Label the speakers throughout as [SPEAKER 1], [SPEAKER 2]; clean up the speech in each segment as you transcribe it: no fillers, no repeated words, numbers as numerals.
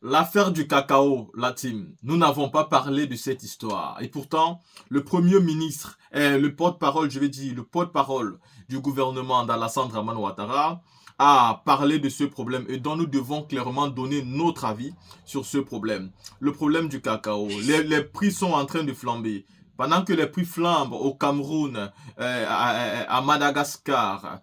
[SPEAKER 1] L'affaire du cacao, la team, nous n'avons pas parlé de cette histoire. Et pourtant, le premier ministre, le porte-parole, je vais dire, le porte-parole du gouvernement d'Alassane Draman Ouattara a parlé de ce problème et dont nous devons clairement donner notre avis sur ce problème. Le problème du cacao, les prix sont en train de flamber. Pendant que les prix flambent au Cameroun, à Madagascar,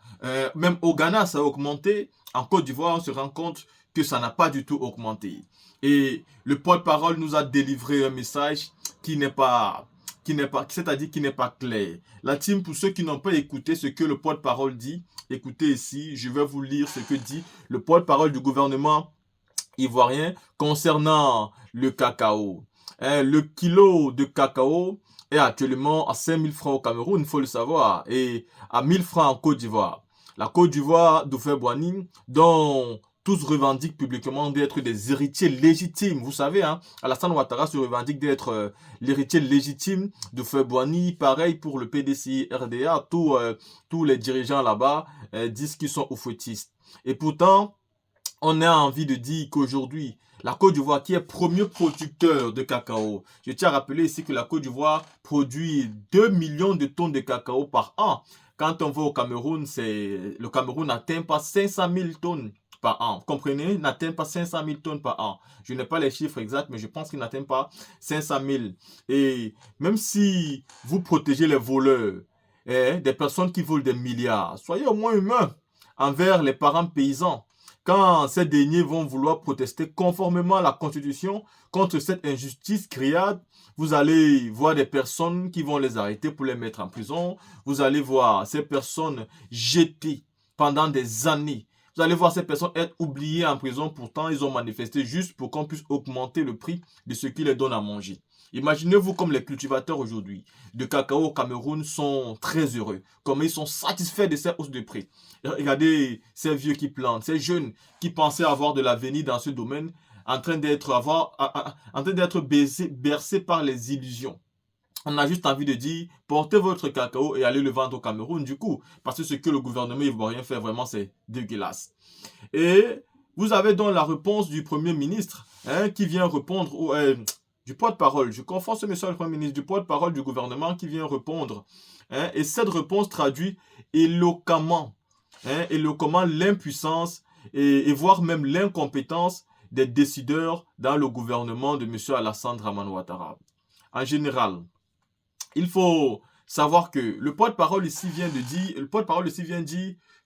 [SPEAKER 1] même au Ghana, ça a augmenté. En Côte d'Ivoire, on se rend compte que ça n'a pas du tout augmenté. Et le porte-parole nous a délivré un message c'est-à-dire qui n'est pas clair. La team, pour ceux qui n'ont pas écouté ce que le porte-parole dit, écoutez ici, je vais vous lire ce que dit le porte-parole du gouvernement ivoirien concernant le cacao. Le kilo de cacao est actuellement à 5000 francs au Cameroun, il faut le savoir, et à 1000 francs en Côte d'Ivoire. La Côte d'Ivoire d'Oufé-Boigny, dont tous revendiquent publiquement d'être des héritiers légitimes. Vous savez, hein, Alassane Ouattara se revendique d'être l'héritier légitime de Feuboigny. Pareil pour le PDC RDA. Tous les dirigeants là-bas disent qu'ils sont oufouettistes. Et pourtant, on a envie de dire qu'aujourd'hui, la Côte d'Ivoire, qui est premier producteur de cacao, je tiens à rappeler ici que la Côte d'Ivoire produit 2 millions de tonnes de cacao par an. Quand on va au Cameroun, le Cameroun n'atteint pas 500 000 tonnes par an. Vous comprenez? N'atteint pas 500 000 tonnes par an. Je n'ai pas les chiffres exacts, mais je pense qu'il n'atteint pas 500 000. Et même si vous protégez les voleurs, des personnes qui volent des milliards, soyez au moins humains envers les parents paysans. Quand ces derniers vont vouloir protester conformément à la Constitution contre cette injustice criade, vous allez voir des personnes qui vont les arrêter pour les mettre en prison. Vous allez voir ces personnes jetées pendant des années. Vous allez voir ces personnes être oubliées en prison. Pourtant, ils ont manifesté juste pour qu'on puisse augmenter le prix de ce qu'ils les donnent à manger. Imaginez-vous comme les cultivateurs aujourd'hui de cacao au Cameroun sont très heureux, comme ils sont satisfaits de ces hausses de prix. Regardez ces vieux qui plantent, ces jeunes qui pensaient avoir de l'avenir dans ce domaine, en train d'être bercés par les illusions. On a juste envie de dire, portez votre cacao et allez le vendre au Cameroun, du coup, parce que ce que le gouvernement ivoirien fait vraiment, c'est dégueulasse. Et vous avez donc la réponse du Premier ministre, hein, qui vient répondre du porte-parole, je confonds ce monsieur le Premier ministre, du porte-parole du gouvernement qui vient répondre. Hein, et cette réponse traduit éloquemment, éloquemment l'impuissance et voire même l'incompétence des décideurs dans le gouvernement de monsieur Alassane Draman Ouattara. En général, il faut savoir que le porte-parole ici vient dire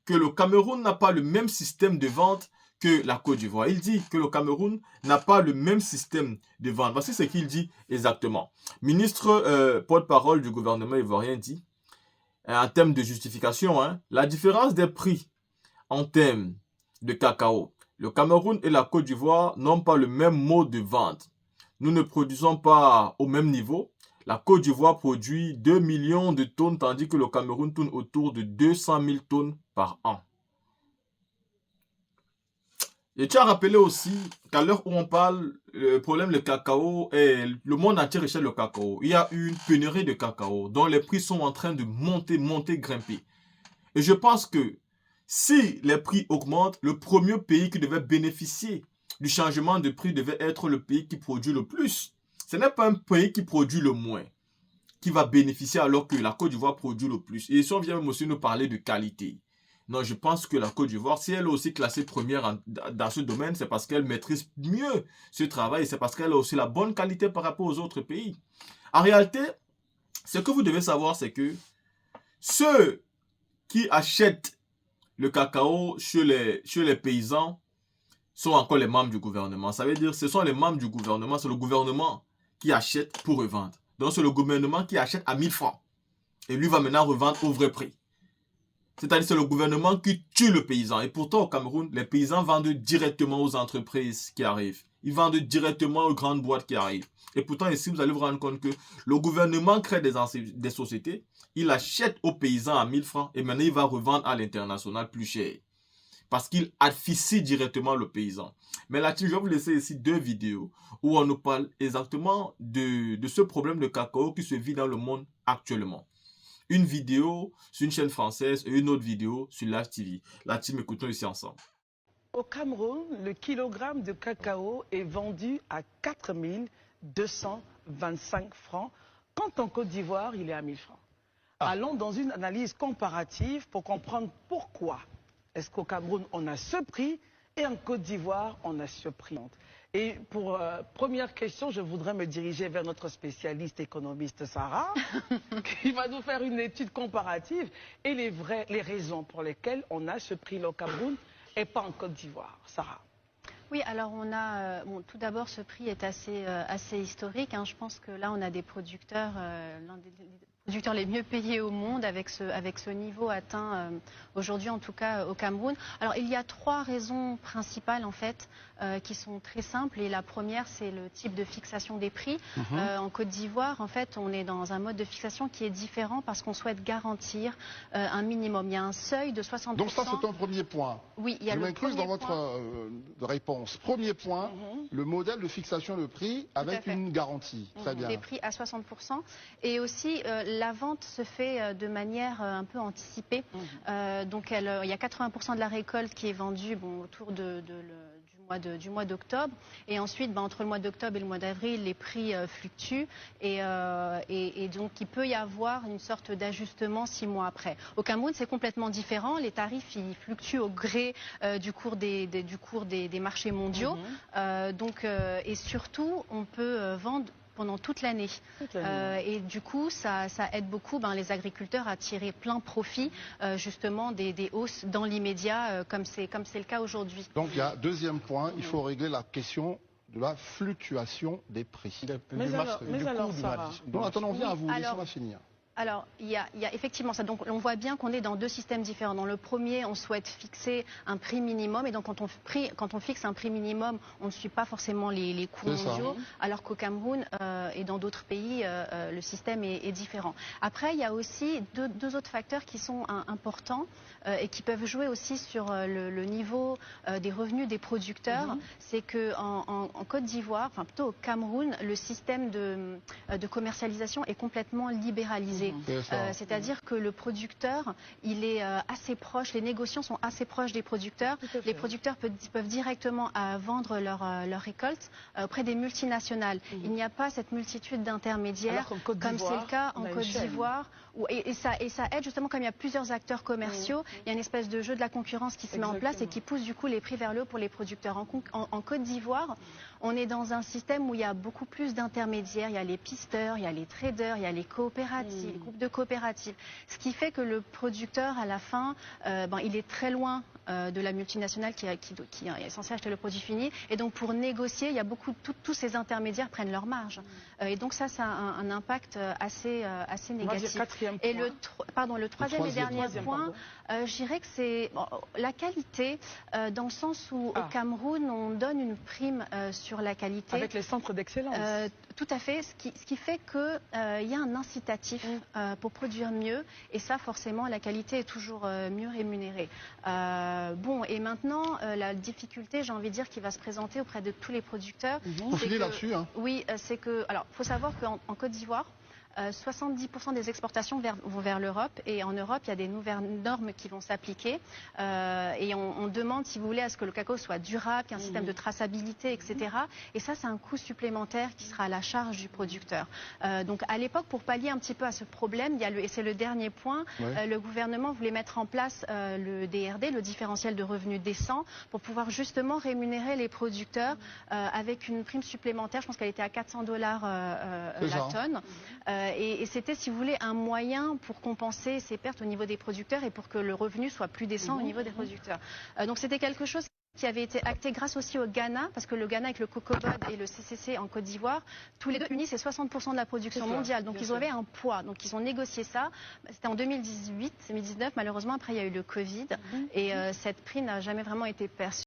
[SPEAKER 1] que le Cameroun n'a pas le même système de vente que la Côte d'Ivoire. Il dit que le Cameroun n'a pas le même système de vente. Voici ce qu'il dit exactement. Ministre porte-parole du gouvernement ivoirien dit, en termes de justification, hein, la différence des prix en termes de cacao. Le Cameroun et la Côte d'Ivoire n'ont pas le même mode de vente. Nous ne produisons pas au même niveau. La Côte d'Ivoire produit 2 millions de tonnes, tandis que le Cameroun tourne autour de 200 000 tonnes par an. Et tu as rappelé aussi qu'à l'heure où on parle, le problème du cacao, le monde entier recherche le cacao. Il y a eu une pénurie de cacao, dont les prix sont en train de monter, grimper. Et je pense que si les prix augmentent, le premier pays qui devait bénéficier du changement de prix devait être le pays qui produit le plus. Ce n'est pas un pays qui produit le moins qui va bénéficier alors que la Côte d'Ivoire produit le plus. Et si on vient aussi nous parler de qualité, non, je pense que la Côte d'Ivoire, si elle est aussi classée première dans ce domaine, c'est parce qu'elle maîtrise mieux ce travail, c'est parce qu'elle a aussi la bonne qualité par rapport aux autres pays. En réalité, ce que vous devez savoir, c'est que ceux qui achètent le cacao chez les paysans sont encore les membres du gouvernement. Ça veut dire que ce sont les membres du gouvernement, c'est le gouvernement qui achète pour revendre. Donc c'est le gouvernement qui achète à 1000 francs. Et lui va maintenant revendre au vrai prix. C'est-à-dire que c'est le gouvernement qui tue le paysan. Et pourtant au Cameroun, les paysans vendent directement aux entreprises qui arrivent. Ils vendent directement aux grandes boîtes qui arrivent. Et pourtant ici, vous allez vous rendre compte que le gouvernement crée des sociétés, il achète aux paysans à 1000 francs et maintenant il va revendre à l'international plus cher. Parce qu'il asfixie directement le paysan. Mais là, je vais vous laisser ici deux vidéos où on nous parle exactement de ce problème de cacao qui se vit dans le monde actuellement. Une vidéo sur une chaîne française et une autre vidéo sur Live TV. La team, écoutons ici ensemble.
[SPEAKER 2] Au Cameroun, le kilogramme de cacao est vendu à 4 225 francs, quand en Côte d'Ivoire, il est à 1000 francs. Allons dans une analyse comparative pour comprendre pourquoi est-ce qu'au Cameroun, on a ce prix et en Côte d'Ivoire, on a ce prix. Et pour première question, je voudrais me diriger vers notre spécialiste économiste Sarah, qui va nous faire une étude comparative et les raisons pour lesquelles on a ce prix au Cameroun et pas en Côte d'Ivoire. Sarah.
[SPEAKER 3] Oui, alors on a, tout d'abord ce prix est assez historique. Je pense que là on a des producteurs, l'un des producteurs les mieux payés au monde avec ce niveau atteint aujourd'hui en tout cas au Cameroun. Alors il y a 3 raisons principales en fait qui sont très simples et la première c'est le type de fixation des prix. En Côte d'Ivoire en fait on est dans un mode de fixation qui est différent parce qu'on souhaite garantir un minimum. Il y a un seuil de 60%.
[SPEAKER 4] Donc ça c'est un premier point.
[SPEAKER 3] Oui, il y a le
[SPEAKER 4] m'incluse dans votre réponse. Premier point, le modèle de fixation de prix avec une garantie. Très bien.
[SPEAKER 3] Des prix à 60%. Et aussi, la vente se fait de manière un peu anticipée. Donc, il y a 80% de la récolte qui est vendue autour du mois d'octobre. Et ensuite, entre le mois d'octobre et le mois d'avril, les prix fluctuent. Et donc, il peut y avoir une sorte d'ajustement 6 mois après. Au Cameroun, c'est complètement différent. Les tarifs ils fluctuent au gré du cours des marchés mondiaux. Et surtout, on peut vendre pendant toute l'année. Et du coup, ça aide beaucoup les agriculteurs à tirer plein profit justement des hausses dans l'immédiat, comme c'est le cas aujourd'hui.
[SPEAKER 4] Donc il y a deuxième point, il faut régler la question de la fluctuation des prix.
[SPEAKER 2] Mais alors, Sarah.
[SPEAKER 4] Non, attendez, on vient à vous, laissez-moi finir.
[SPEAKER 3] Alors, il y a effectivement ça. Donc, on voit bien qu'on est dans 2 systèmes différents. Dans le premier, on souhaite fixer un prix minimum. Et donc, quand on fixe un prix minimum, on ne suit pas forcément les cours mondiaux. Alors qu'au Cameroun et dans d'autres pays, le système est différent. Après, il y a aussi deux autres facteurs qui sont importants et qui peuvent jouer aussi sur le niveau des revenus des producteurs. C'est qu'en Côte d'Ivoire, enfin plutôt au Cameroun, le système de commercialisation est complètement libéralisé. C'est-à-dire que le producteur, il est assez proche, les négociants sont assez proches des producteurs. Les producteurs peuvent directement vendre leur récolte auprès des multinationales. Il n'y a pas cette multitude d'intermédiaires comme c'est le cas en Côte d'Ivoire. Et ça aide justement, comme il y a plusieurs acteurs commerciaux, il y a une espèce de jeu de la concurrence qui se met en place et qui pousse du coup les prix vers le haut pour les producteurs. En Côte d'Ivoire, on est dans un système où il y a beaucoup plus d'intermédiaires. Il y a les pisteurs, il y a les traders, il y a les coopératives, les groupes de coopératives. Ce qui fait que le producteur, à la fin, il est très loin de la multinationale qui est censée acheter le produit fini. Et donc, pour négocier, il y a tous ces intermédiaires prennent leur marge. Et donc, ça a un impact assez négatif. Et le troisième et dernier point, je dirais que c'est la qualité, dans le sens où au Cameroun, on donne une prime sur la qualité.
[SPEAKER 2] Avec les centres d'excellence.
[SPEAKER 3] Tout à fait, ce qui fait qu'il y a un incitatif pour produire mieux. Et ça, forcément, la qualité est toujours mieux rémunérée. Et maintenant, la difficulté, j'ai envie de dire, qui va se présenter auprès de tous les producteurs.
[SPEAKER 4] Vous finissez là-dessus.
[SPEAKER 3] Oui, c'est que... Alors, il faut savoir qu'en Côte d'Ivoire, 70% des exportations vont vers l'Europe et en Europe, il y a des nouvelles normes qui vont s'appliquer et on demande, si vous voulez, à ce que le cacao soit durable, qu'il y ait un système de traçabilité, etc. Et ça, c'est un coût supplémentaire qui sera à la charge du producteur. Donc, à l'époque, pour pallier un petit peu à ce problème, et c'est le dernier point, le gouvernement voulait mettre en place le DRD, le différentiel de revenus décent, pour pouvoir justement rémunérer les producteurs avec une prime supplémentaire. Je pense qu'elle était à $400 la tonne. Et c'était, si vous voulez, un moyen pour compenser ces pertes au niveau des producteurs et pour que le revenu soit plus décent au niveau des producteurs. Donc c'était quelque chose qui avait été acté grâce aussi au Ghana, parce que le Ghana avec le COCOBOD et le CCC en Côte d'Ivoire, tous les deux unis, c'est 60% de la production mondiale. Donc ils avaient un poids. Donc ils ont négocié ça. C'était en 2018, 2019. Malheureusement, après, il y a eu le Covid. Et cette prime n'a jamais vraiment été perçue.